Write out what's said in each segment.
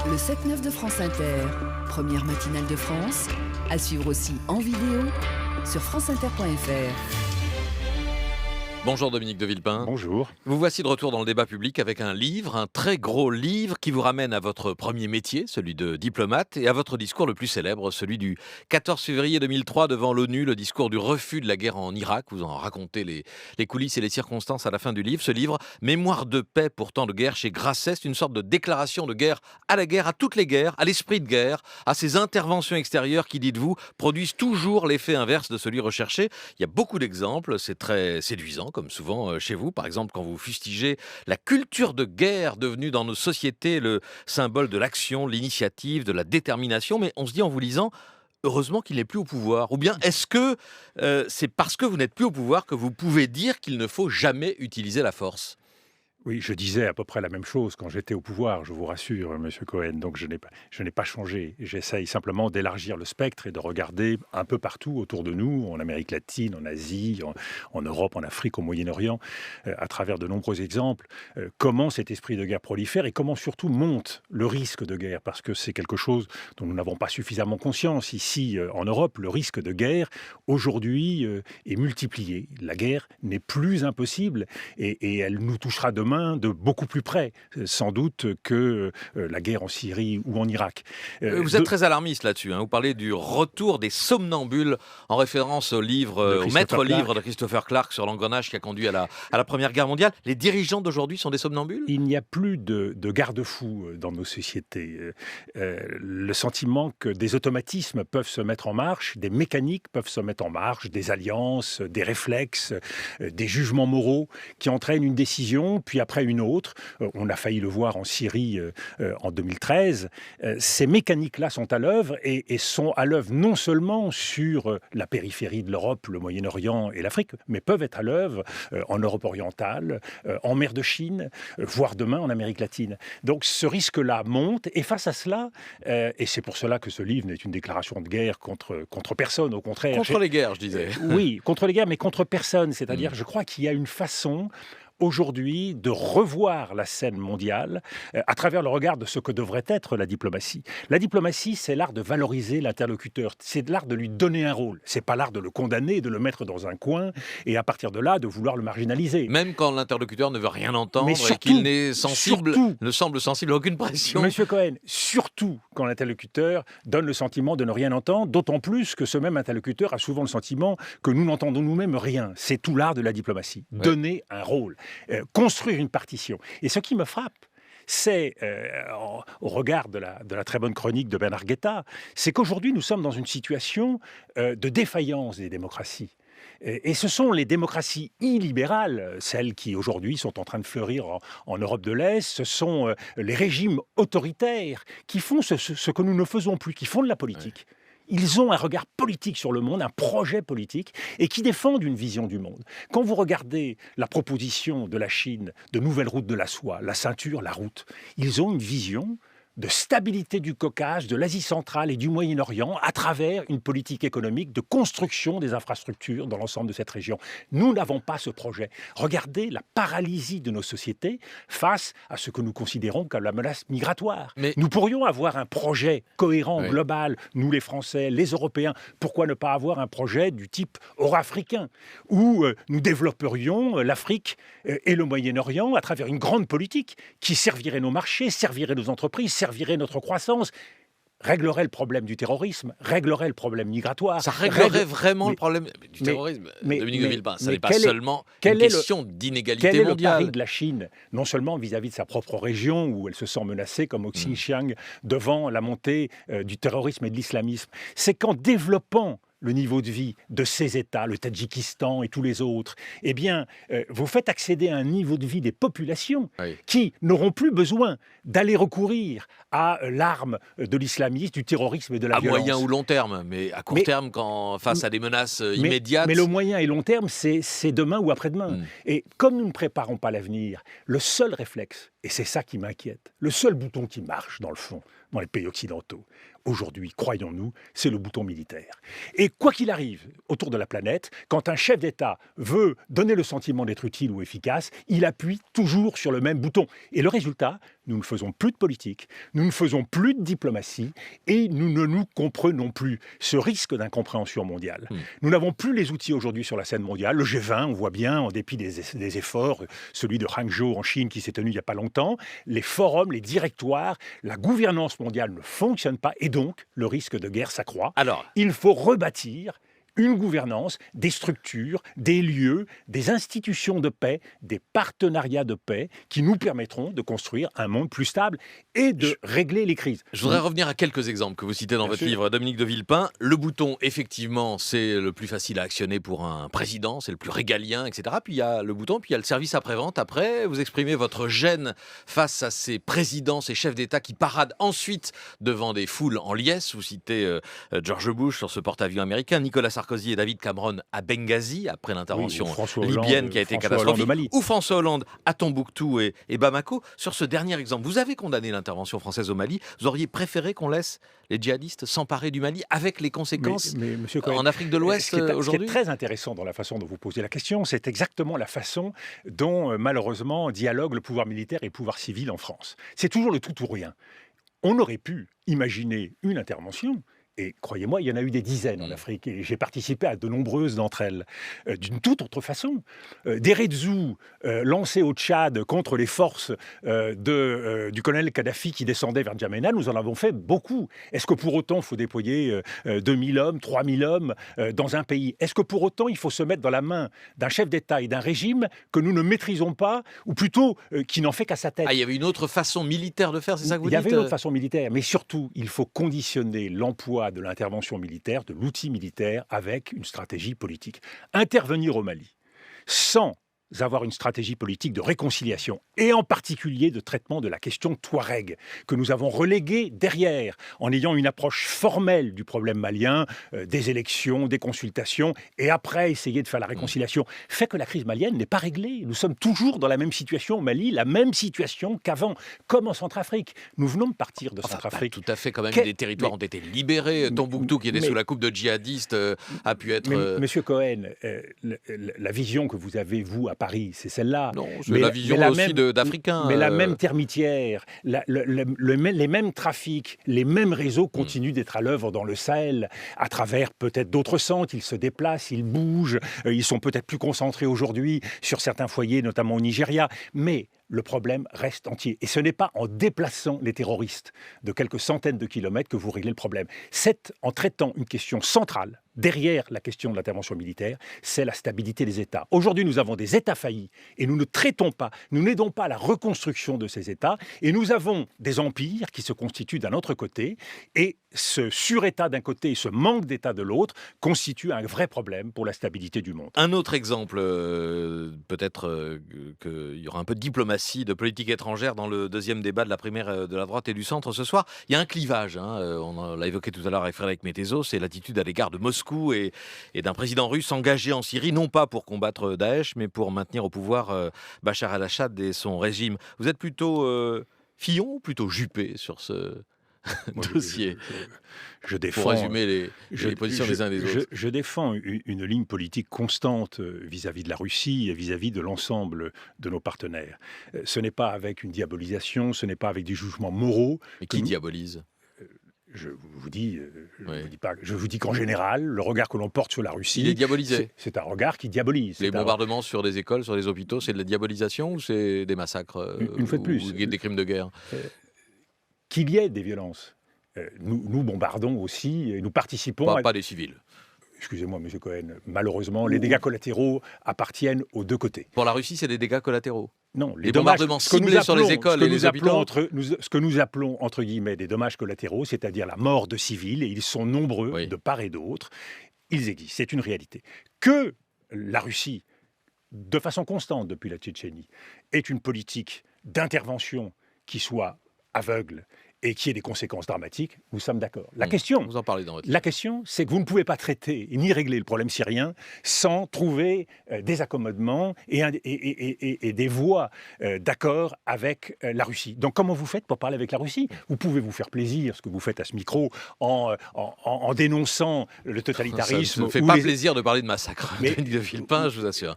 Le 7-9 de France Inter, première matinale de France, à suivre aussi en vidéo sur franceinter.fr. Bonjour Dominique de Villepin. Bonjour. Vous voici de retour dans le débat public avec un livre, un très gros livre qui vous ramène à votre premier métier, celui de diplomate, et à votre discours le plus célèbre, celui du 14 février 2003 devant l'ONU, le discours du refus de la guerre en Irak. Vous en racontez les coulisses et les circonstances à la fin du livre. Ce livre, Mémoire de paix pour tant de guerre chez Grasset, c'est une sorte de déclaration de guerre, à toutes les guerres, à l'esprit de guerre, à ces interventions extérieures qui, dites-vous, produisent toujours l'effet inverse de celui recherché. Il y a beaucoup d'exemples, c'est très séduisant, comme souvent chez vous, par exemple quand vous fustigez la culture de guerre devenue dans nos sociétés le symbole de l'action, l'initiative, de la détermination, mais on se dit en vous lisant, heureusement qu'il n'est plus au pouvoir. Ou bien est-ce que c'est parce que vous n'êtes plus au pouvoir que vous pouvez dire qu'il ne faut jamais utiliser la force ? Oui, je disais à peu près la même chose quand j'étais au pouvoir, je vous rassure, Monsieur Cohen. Donc je n'ai pas changé. J'essaye simplement d'élargir le spectre et de regarder un peu partout autour de nous, en Amérique latine, en Asie, en Europe, en Afrique, au Moyen-Orient, à travers de nombreux exemples, comment cet esprit de guerre prolifère et comment surtout monte le risque de guerre. Parce que c'est quelque chose dont nous n'avons pas suffisamment conscience. Ici, en Europe, le risque de guerre, aujourd'hui, est multiplié. La guerre n'est plus impossible et elle nous touchera demain de beaucoup plus près, sans doute, que la guerre en Syrie ou en Irak. Vous êtes très alarmiste là-dessus. Vous parlez du retour des somnambules en référence au maître livre de Christopher Clark sur l'engrenage qui a conduit à la Première Guerre mondiale. Les dirigeants d'aujourd'hui sont des somnambules ? Il n'y a plus de garde-fous dans nos sociétés. Le sentiment que des automatismes peuvent se mettre en marche, des mécaniques peuvent se mettre en marche, des alliances, des réflexes, des jugements moraux qui entraînent une décision, puis après une autre. On a failli le voir en Syrie en 2013. Ces mécaniques-là sont à l'œuvre et sont à l'œuvre non seulement sur la périphérie de l'Europe, le Moyen-Orient et l'Afrique, mais peuvent être à l'œuvre en Europe orientale, en mer de Chine, voire demain en Amérique latine. Donc ce risque-là monte et face à cela, et c'est pour cela que ce livre n'est une déclaration de guerre contre personne, au contraire. Contre les guerres, je disais. Oui, contre les guerres, mais contre personne. C'est-à-dire, je crois qu'il y a une façon aujourd'hui de revoir la scène mondiale à travers le regard de ce que devrait être la diplomatie. La diplomatie, c'est l'art de valoriser l'interlocuteur, c'est l'art de lui donner un rôle. C'est pas l'art de le condamner, de le mettre dans un coin et à partir de là de vouloir le marginaliser. Même quand l'interlocuteur ne veut rien entendre surtout, et qu'il ne semble sensible à aucune pression. Monsieur Cohen, surtout quand l'interlocuteur donne le sentiment de ne rien entendre, d'autant plus que ce même interlocuteur a souvent le sentiment que nous n'entendons nous-mêmes rien. C'est tout l'art de la diplomatie, donner un rôle. Construire une partition. Et ce qui me frappe, c'est, au regard de la très bonne chronique de Bernard Guetta, c'est qu'aujourd'hui nous sommes dans une situation de défaillance des démocraties. Et ce sont les démocraties illibérales, celles qui aujourd'hui sont en train de fleurir en Europe de l'Est, ce sont les régimes autoritaires qui font ce que nous ne faisons plus, qui font de la politique. Ouais. Ils ont un regard politique sur le monde, un projet politique, et qui défendent une vision du monde. Quand vous regardez la proposition de la Chine de nouvelles routes de la soie, la ceinture, la route, ils ont une vision de stabilité du Caucase, de l'Asie centrale et du Moyen-Orient à travers une politique économique de construction des infrastructures dans l'ensemble de cette région. Nous n'avons pas ce projet. Regardez la paralysie de nos sociétés face à ce que nous considérons comme la menace migratoire. Mais nous pourrions avoir un projet cohérent, global, nous les Français, les Européens. Pourquoi ne pas avoir un projet du type euro-africain où nous développerions l'Afrique et le Moyen-Orient à travers une grande politique qui servirait nos marchés, servirait nos entreprises, servirait notre croissance, réglerait le problème du terrorisme, réglerait le problème migratoire. Ça réglerait vraiment le problème du terrorisme, Dominique de Villepin. Ça n'est pas seulement une question d'inégalité mondiale. Quel est le pari de la Chine, non seulement vis-à-vis de sa propre région, où elle se sent menacée, comme au Xinjiang, devant la montée du terrorisme et de l'islamisme, c'est qu'en développant le niveau de vie de ces États, le Tadjikistan et tous les autres, eh bien, vous faites accéder à un niveau de vie des populations qui n'auront plus besoin d'aller recourir à l'arme de l'islamisme, du terrorisme et de la violence. À moyen ou long terme, mais à court terme, face à des menaces immédiates. Mais le moyen et long terme, c'est demain ou après-demain. Et comme nous ne préparons pas l'avenir, le seul réflexe, et c'est ça qui m'inquiète, le seul bouton qui marche dans le fond, dans les pays occidentaux, aujourd'hui, croyons-nous, c'est le bouton militaire. Et quoi qu'il arrive autour de la planète, quand un chef d'État veut donner le sentiment d'être utile ou efficace, il appuie toujours sur le même bouton. Et le résultat, nous ne faisons plus de politique, nous ne faisons plus de diplomatie et nous ne nous comprenons plus. Ce risque d'incompréhension mondiale. Nous n'avons plus les outils aujourd'hui sur la scène mondiale. Le G20, on voit bien, en dépit des efforts, celui de Hangzhou en Chine qui s'est tenu il n'y a pas longtemps, les forums, les directoires, la gouvernance mondiale ne fonctionne pas et donc le risque de guerre s'accroît. Alors, il faut rebâtir une gouvernance, des structures, des lieux, des institutions de paix, des partenariats de paix qui nous permettront de construire un monde plus stable et de régler les crises. Je voudrais revenir à quelques exemples que vous citez dans votre livre, Dominique de Villepin. Le bouton, effectivement, c'est le plus facile à actionner pour un président, c'est le plus régalien, etc. Puis il y a le bouton, puis il y a le service après-vente. Après, vous exprimez votre gêne face à ces présidents, ces chefs d'État qui paradent ensuite devant des foules en liesse. Vous citez George Bush sur ce porte-avions américain, Nicolas Sarkozy et David Cameron à Benghazi, après l'intervention libyenne qui a été catastrophique, ou François Hollande à Tombouctou et Bamako. Sur ce dernier exemple, vous avez condamné l'intervention française au Mali. Vous auriez préféré qu'on laisse les djihadistes s'emparer du Mali avec les conséquences Monsieur Cohen, en Afrique de l'Ouest aujourd'hui? Ce qui est très intéressant dans la façon dont vous posez la question, c'est exactement la façon dont, malheureusement, dialogue le pouvoir militaire et le pouvoir civil en France. C'est toujours le tout ou rien. On aurait pu imaginer une intervention. Et croyez-moi, il y en a eu des dizaines en Afrique, et j'ai participé à de nombreuses d'entre elles, d'une toute autre façon. Des redzous lancés au Tchad contre les forces du colonel Kadhafi qui descendaient vers N'Djamena, nous en avons fait beaucoup. Est-ce que pour autant il faut déployer 2000 hommes, 3000 hommes dans un pays? Est-ce que pour autant il faut se mettre dans la main d'un chef d'État et d'un régime que nous ne maîtrisons pas, ou plutôt qui n'en fait qu'à sa tête? Ah, il y avait une autre façon militaire de faire, c'est ça que vous dites? Il y avait une autre façon militaire, mais surtout, il faut conditionner l'emploi de l'intervention militaire, de l'outil militaire, avec une stratégie politique. Intervenir au Mali sans avoir une stratégie politique de réconciliation, et en particulier de traitement de la question Touareg, que nous avons reléguée derrière, en ayant une approche formelle du problème malien, des élections, des consultations, et après essayer de faire la réconciliation, fait que la crise malienne n'est pas réglée. Nous sommes toujours dans la même situation au Mali, la même situation qu'avant, comme en Centrafrique. Nous venons de partir de Centrafrique. Tout à fait, quand même, des territoires ont été libérés. Tombouctou, qui était sous la coupe de djihadistes, a pu être... Monsieur Cohen, la vision que vous avez, vous, à Paris, c'est celle-là. Non, c'est la vision aussi d'Africains. Mais la même termitière, les mêmes trafics, les mêmes réseaux continuent d'être à l'œuvre dans le Sahel, à travers peut-être d'autres centres. Ils se déplacent, ils bougent, ils sont peut-être plus concentrés aujourd'hui sur certains foyers, notamment au Nigeria. Mais le problème reste entier. Et ce n'est pas en déplaçant les terroristes de quelques centaines de kilomètres que vous réglez le problème. C'est en traitant une question centrale, derrière la question de l'intervention militaire, c'est la stabilité des États. Aujourd'hui, nous avons des États faillis et nous ne traitons pas, nous n'aidons pas à la reconstruction de ces États, et nous avons des empires qui se constituent d'un autre côté, et ce surétat d'un côté et ce manque d'État de l'autre constituent un vrai problème pour la stabilité du monde. Un autre exemple, peut-être qu'il y aura un peu de diplomatie, de politique étrangère dans le deuxième débat de la primaire de la droite et du centre ce soir. Il y a un clivage, on l'a évoqué tout à l'heure avec Frédéric Metteso, c'est l'attitude à l'égard de Moscou et d'un président russe engagé en Syrie, non pas pour combattre Daesh, mais pour maintenir au pouvoir Bachar el-Assad et son régime. Vous êtes plutôt Fillon ou plutôt Juppé sur ce dossier? Je défends, pour résumer les positions des uns et des autres. Je défends une ligne politique constante vis-à-vis de la Russie et vis-à-vis de l'ensemble de nos partenaires. Ce n'est pas avec une diabolisation, ce n'est pas avec des jugements moraux. Mais qui diabolise ? Je vous dis qu'en général, le regard que l'on porte sur la Russie... Il est diabolisé. C'est un regard qui diabolise. Les bombardements sur des écoles, sur des hôpitaux, c'est de la diabolisation ou c'est des massacres une fois de plus. Ou des crimes de guerre? Qu'il y ait des violences. Nous bombardons aussi, et nous participons... Pas des civils. Excusez-moi, M. Cohen, malheureusement, les dégâts collatéraux appartiennent aux deux côtés. Pour la Russie, c'est des dégâts collatéraux? Non, les bombardements ciblés sur les écoles et les hôpitaux. Ce que nous appelons, entre guillemets, des dommages collatéraux, c'est-à-dire la mort de civils, et ils sont nombreux de part et d'autre, ils existent, c'est une réalité. Que la Russie, de façon constante depuis la Tchétchénie, ait une politique d'intervention qui soit aveugle et qui ait des conséquences dramatiques, nous sommes d'accord. La question, Vous en parlez dans votre la question, c'est que vous ne pouvez pas traiter ni régler le problème syrien sans trouver des accommodements et des voies d'accord avec la Russie. Donc comment vous faites pour parler avec la Russie? Vous pouvez vous faire plaisir, ce que vous faites à ce micro, en dénonçant le totalitarisme. Ça ne me fait pas plaisir de parler de massacre Mais- de Villepin, je vous assure.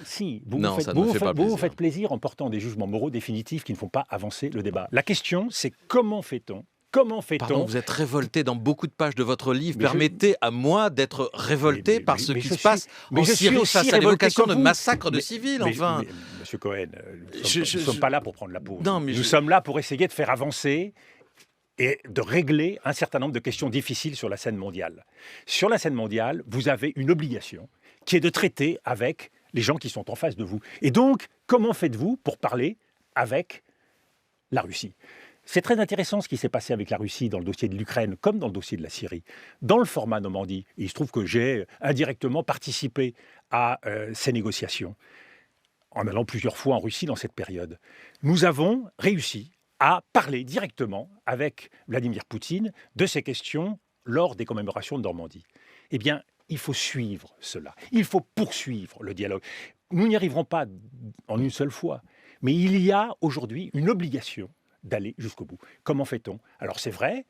Si, vous Non, vous faites, ça ne me fait pas vous plaisir. faites plaisir en portant des jugements moraux définitifs qui ne font pas avancer le débat. La question, c'est comment fait-on? Pardon, vous êtes révolté dans beaucoup de pages de votre livre. Mais je- Permettez à moi d'être révolté par ce mais qui je se passe suis- en mais je suis Syrie aussi face à révolté l'évocation que de vous. massacres de civils, enfin. Monsieur Cohen, nous Je- ne sommes pas là pour prendre la pause. Non, mais nous je- sommes là pour essayer de faire avancer et de régler un certain nombre de questions difficiles sur la scène mondiale. Sur la scène mondiale, vous avez une obligation qui est de traiter avec les gens qui sont en face de vous. Et donc, comment faites-vous pour parler avec la Russie? C'est très intéressant ce qui s'est passé avec la Russie dans le dossier de l'Ukraine, comme dans le dossier de la Syrie. Dans le format Normandie, et il se trouve que j'ai indirectement participé à ces négociations, en allant plusieurs fois en Russie dans cette période, nous avons réussi à parler directement avec Vladimir Poutine de ces questions lors des commémorations de Normandie. Eh bien, il faut suivre cela. Il faut poursuivre le dialogue. Nous n'y arriverons pas en une seule fois, mais il y a aujourd'hui une obligation d'aller jusqu'au bout. Comment fait-on? Alors c'est vrai,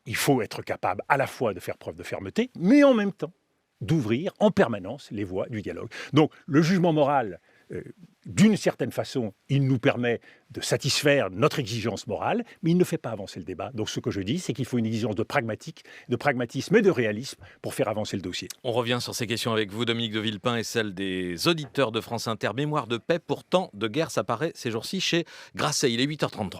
il faut être capable à la fois de faire preuve de fermeté, mais en même temps d'ouvrir en permanence les voies du dialogue. Donc le jugement moral, d'une certaine façon, il nous permet de satisfaire notre exigence morale, mais il ne fait pas avancer le débat. Donc ce que je dis, c'est qu'il faut une exigence de pragmatisme et de réalisme pour faire avancer le dossier. On revient sur ces questions avec vous, Dominique de Villepin, et celle des auditeurs de France Inter. Mémoire de paix, pourtant de guerre, ça paraît ces jours-ci chez Grasset. Il est 8h33.